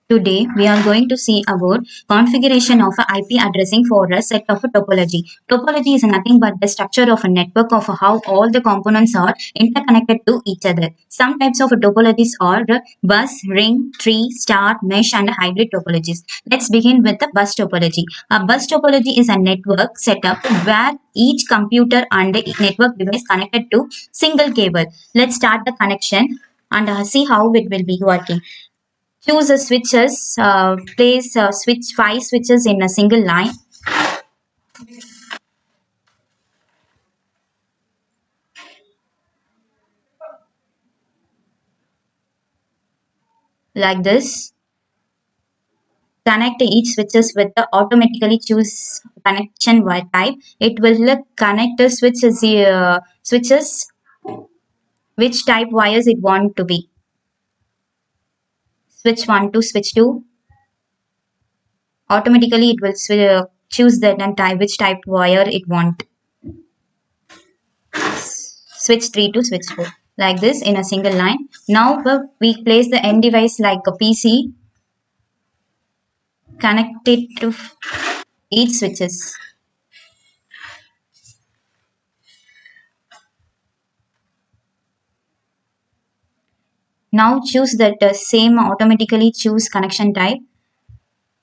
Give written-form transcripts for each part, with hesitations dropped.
Today, we are going to see about configuration of a IP addressing for a set of a topology. Topology is nothing but the structure of a network of how all the components are interconnected to each other. Some types of topologies are bus, ring, tree, star, mesh, and hybrid topologies. Let's begin with the bus topology. A bus topology is a network setup where each computer and network device connected to single cable. Let's start the connection and see how it will be working. Choose the switches, place switch 5 switches in a single line like this. Connect each switches with the automatically choose connection wire type. It will connect the switches which type wires it want to be. Switch 1 to switch 2. Automatically it will choose the type which type wire it want. Switch 3 to switch 4 like this in a single line. Now we place the end device like a PC connected to each switches. Now choose that same automatically choose connection type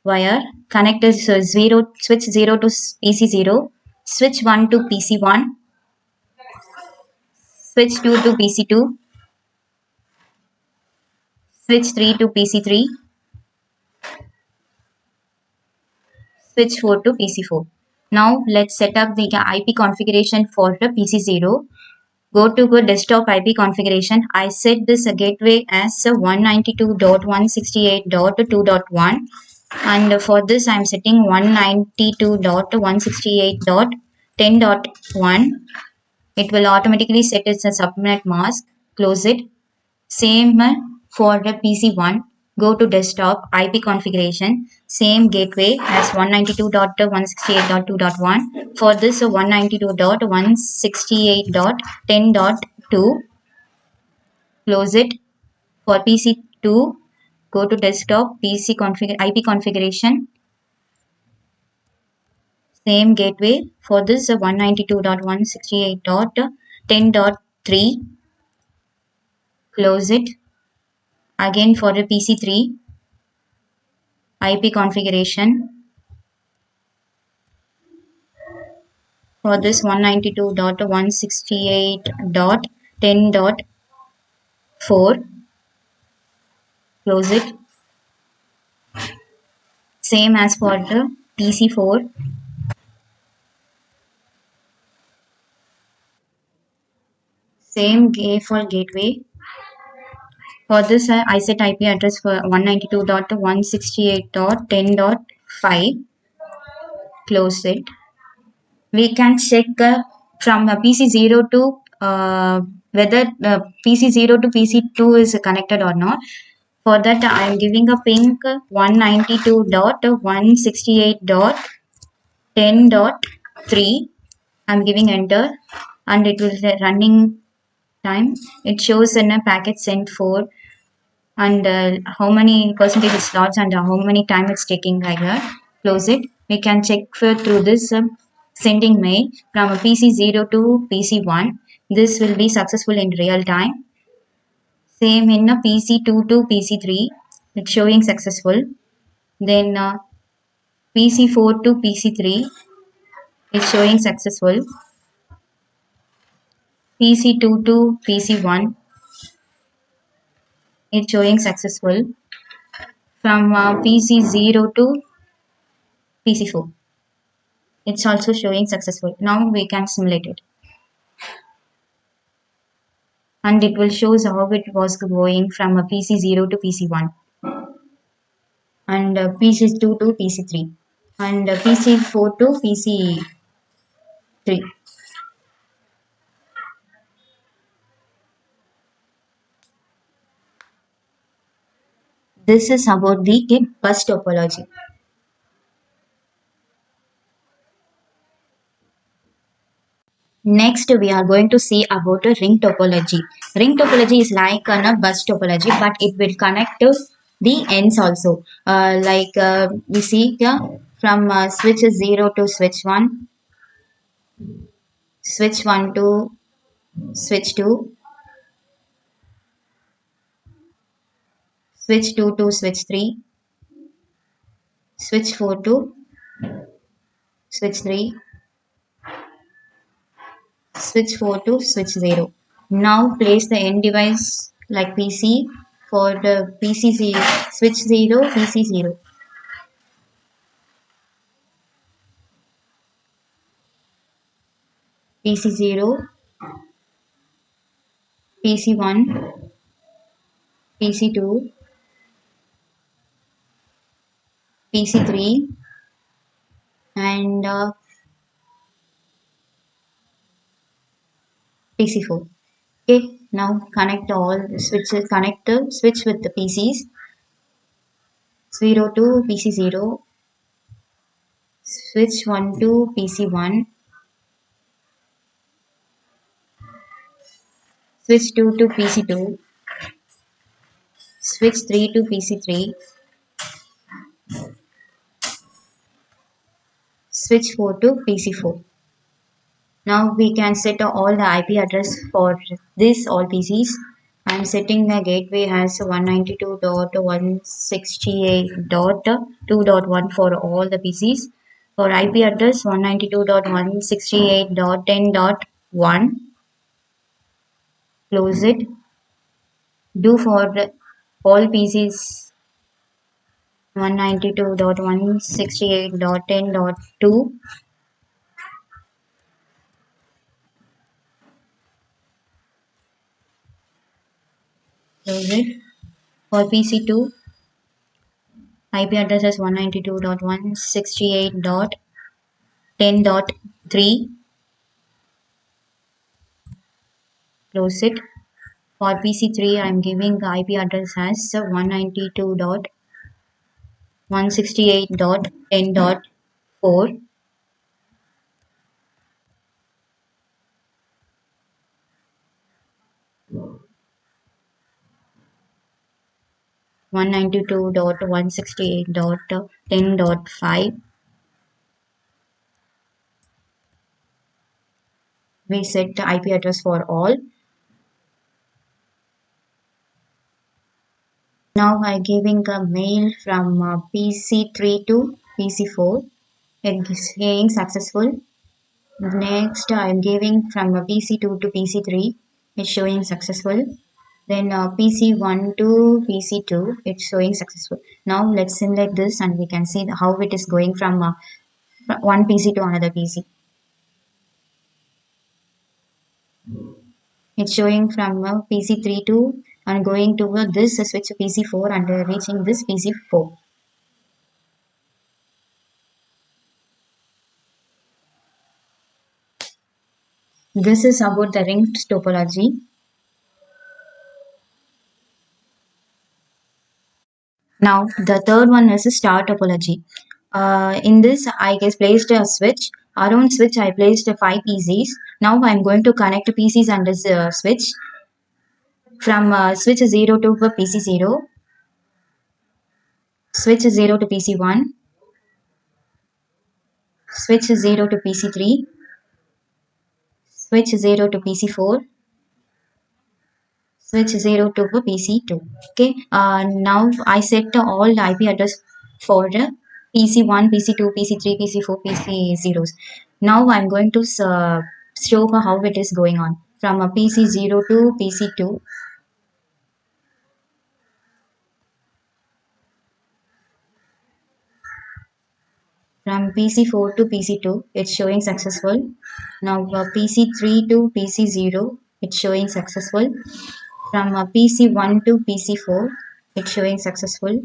wire. Connect this 0 switch 0 to PC0, switch 1 to PC1, switch 2 to PC2, switch 3 to PC3, switch 4 to PC4. Now let's set up the IP configuration for the PC0. Go to the desktop IP configuration. I set this gateway as 192.168.2.1, and for this I am setting 192.168.10.1. It will automatically set its a subnet mask. Close it. Same for the PC1. Go to desktop IP configuration. Same gateway as 192.168.2.1. For this 192.168.10.2. Close it. For PC2, go to desktop IP configuration. Same gateway. For this 192.168.10.3. Close it. Again for a PC3 IP configuration. For this 192.168.10.4. Close it. Same as for the PC4. Same for gateway. For this I set IP address for 192.168.10.5. Close it. We can check from PC0 to whether PC0 to PC2 is connected or not. For that, I am giving a ping 192.168.10.3. I'm giving enter, and it will running time. It shows in a packet sent for, and how many percentage is lost and how many time it's taking like that. Close it. We can check through this sending mail from PC0 to PC1. This will be successful in real time. Same in a PC2 to PC3. It's showing successful. Then PC4 to PC3 is showing successful. PC2 to PC1 is showing successful. From PC0 to PC4, it's also showing successful. Now we can simulate it, and it will shows how it was going from a PC0 to PC1, and PC2 to PC3, and PC4 to PC3. This is about the bus topology. Next, we are going to see about a ring topology. Ring topology is like a bus topology, but it will connect to the ends also. We see here from switch 0 to switch 1, switch 1 to switch 2, switch 2 to switch 3, switch 4 to switch 3, switch 4 to switch 0. Now place the end device like PC for the PC 0, switch 0, PC 0, PC 0, PC 1, PC 2, PC 3, and PC 4. Okay, now connect all the switches, connect the switch with the PCs 0 to PC 0, switch 1 to PC 1, switch 2 to PC 2, switch 3 to PC 3, switch 4 to PC 4. Now we can set all the IP address for this all PCs. I am setting the gateway as 192.168.2.1 for all the PCs. For IP address 192.168.10.1, close it. Do for all PCs 192.168.10.2, close it. For PC2, IP address is 192.168.10.3, close it. For PC3, I am giving the IP address as 192.168.10.4, 192.168.10.5. We set the IP address for all. Now I giving a mail from PC3 to PC4. It is saying successful. Next I am giving from PC2 to PC3. It's showing successful. Then PC1 to PC2, it's showing successful. Now let's simulate this and we can see how it is going from one PC to another PC. It's showing from PC3 to and going to this switch PC4 and reaching this PC4. This is about the ring topology. Now the third one is a star topology. In this, I guess placed a switch. Around switch, I placed five PCs. Now I'm going to connect PCs and this switch from switch 0 to PC 0, switch 0 to PC 1, switch 0 to PC 3, switch 0 to PC 4, switch 0 to PC 2. Okay, now I set all the IP address for PC 1, PC 2, PC 3, PC 4, PC 0s. Now I'm going to show how it is going on from PC 0 to PC 2. From PC4 to PC2, it's showing successful. Now PC3 to PC0, it's showing successful. From PC1 to PC4, it's showing successful.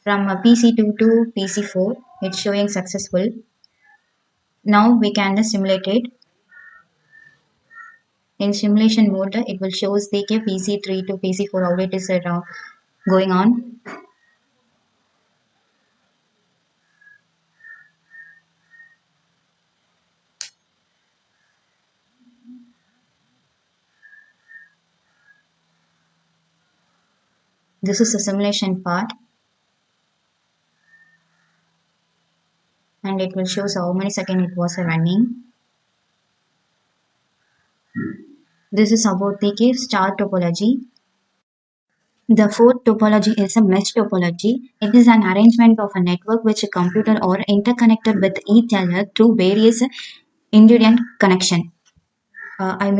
From PC2 to PC4, it's showing successful. Now we can simulate it. In simulation mode, it will show the PC3 to PC4 how it is going on. This is the simulation part, and it will show how many seconds it was running. This is about the star topology. The fourth topology is a mesh topology. It is an arrangement of a network which a computer are interconnected with each other through various independent connection. I'm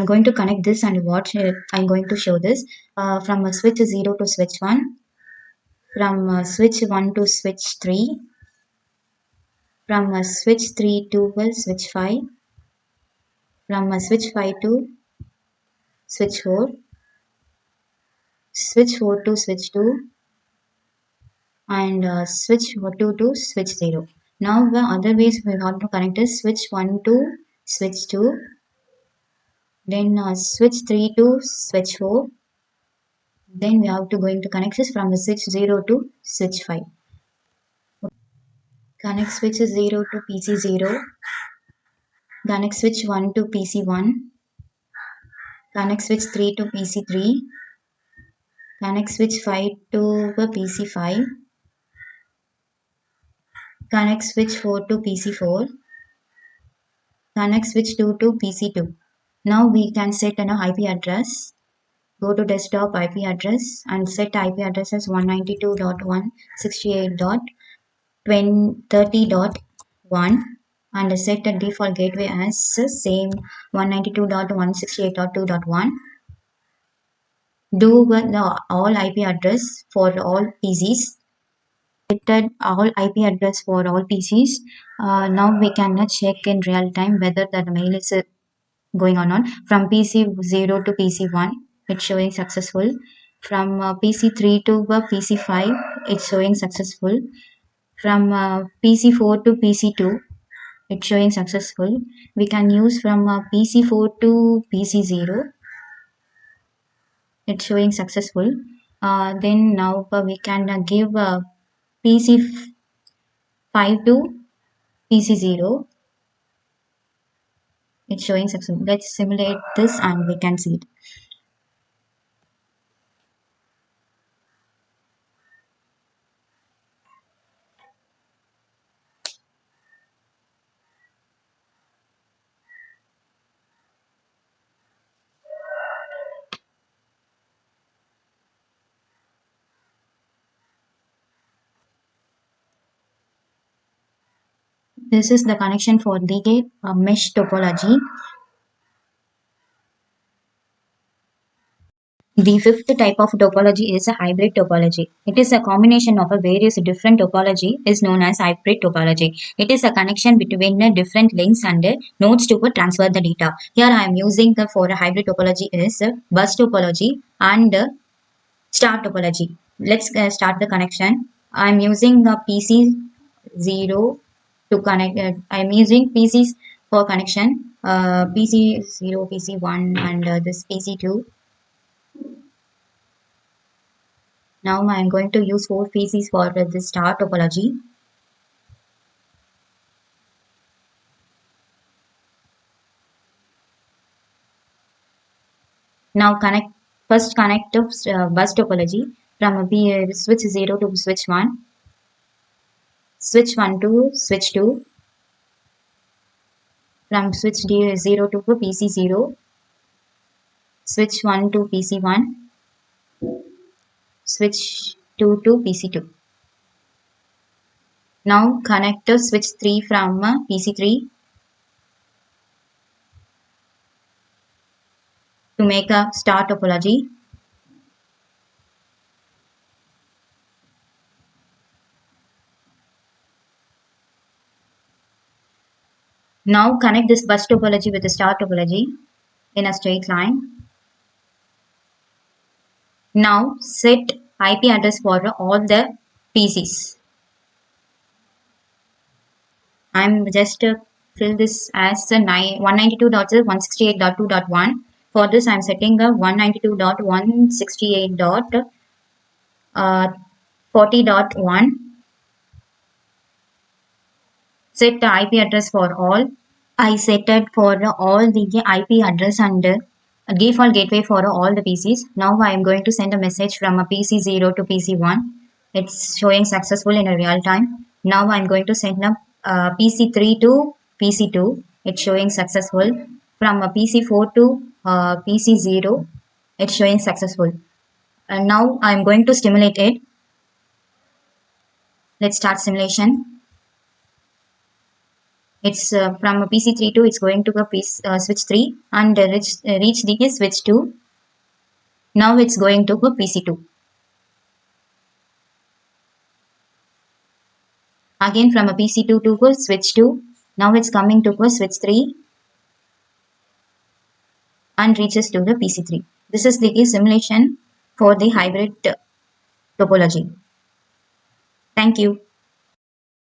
going to connect this and what I'm going to show this from a switch 0 to switch 1, from switch 1 to switch 3, from switch 3 to switch 5, from switch 5 to switch 4, switch 4 to switch 2, and switch 2 to switch 0. Now the other ways we have to connect is switch 1 to switch 2, then switch 3 to switch 4, then we have to going to connect this from the switch 0 to switch 5. Connect switch 0 to PC 0, connect switch 1 to PC 1, connect switch 3 to PC 3, connect switch 5 to PC 5, connect switch 4 to PC 4, connect switch 2 to PC 2. Now we can set an IP address. Go to desktop IP address and set IP address as 192.168.30.1 and set the default gateway as same 192.168.2.1. Do the all IP address for all PCs. Selected all IP address for all PCs. Now we can check in real time whether the mail is going on from PC 0 to PC 1, it's showing successful. From PC 3 to PC 5, it's showing successful. From PC 4 to PC 2, it's showing successful. We can use from PC 4 to PC 0, it's showing successful. Then now we can give PC 5 to PC 0, it's showing successful. Let's simulate this and we can see it. This is the connection for the mesh topology. The fifth type of topology is a hybrid topology. It is a combination of a various different topology is known as hybrid topology. It is a connection between the different links and nodes to transfer the data. Here I am using the for a hybrid topology is bus topology and star topology. Let's start the connection. I am using the PC 0 to connect. I am using PCs for connection. PC 0, PC 1 and this PC 2. Now I am going to use 4 PCs for this star topology. Now first connect to bus topology from a switch 0 to switch 1, switch 1 to switch 2, from switch 0 to PC 0, switch 1 to PC 1, switch 2 to PC 2. Now connect to switch 3 from PC 3 to make a star topology. Now connect this bus topology with the star topology in a straight line. Now set IP address for all the PCs. I'm just fill this as 192.168.2.1. For this, I'm setting a 192.168.40.1. Set the IP address for all. I set it for all the IP address and a default gateway for all the PCs. Now I am going to send a message from a PC0 to PC1. It's showing successful in a real time. Now I'm going to send a PC3 to PC2. It's showing successful. From a PC4 to PC0. It's showing successful. And now I'm going to stimulate it. Let's start simulation. It's from a PC3 to it's going to a switch 3 and reach the switch 2. Now it's going to a PC2. Again from a PC2 to a switch 2. Now it's coming to a switch 3 and reaches to the PC3. This is the simulation for the hybrid topology. Thank you.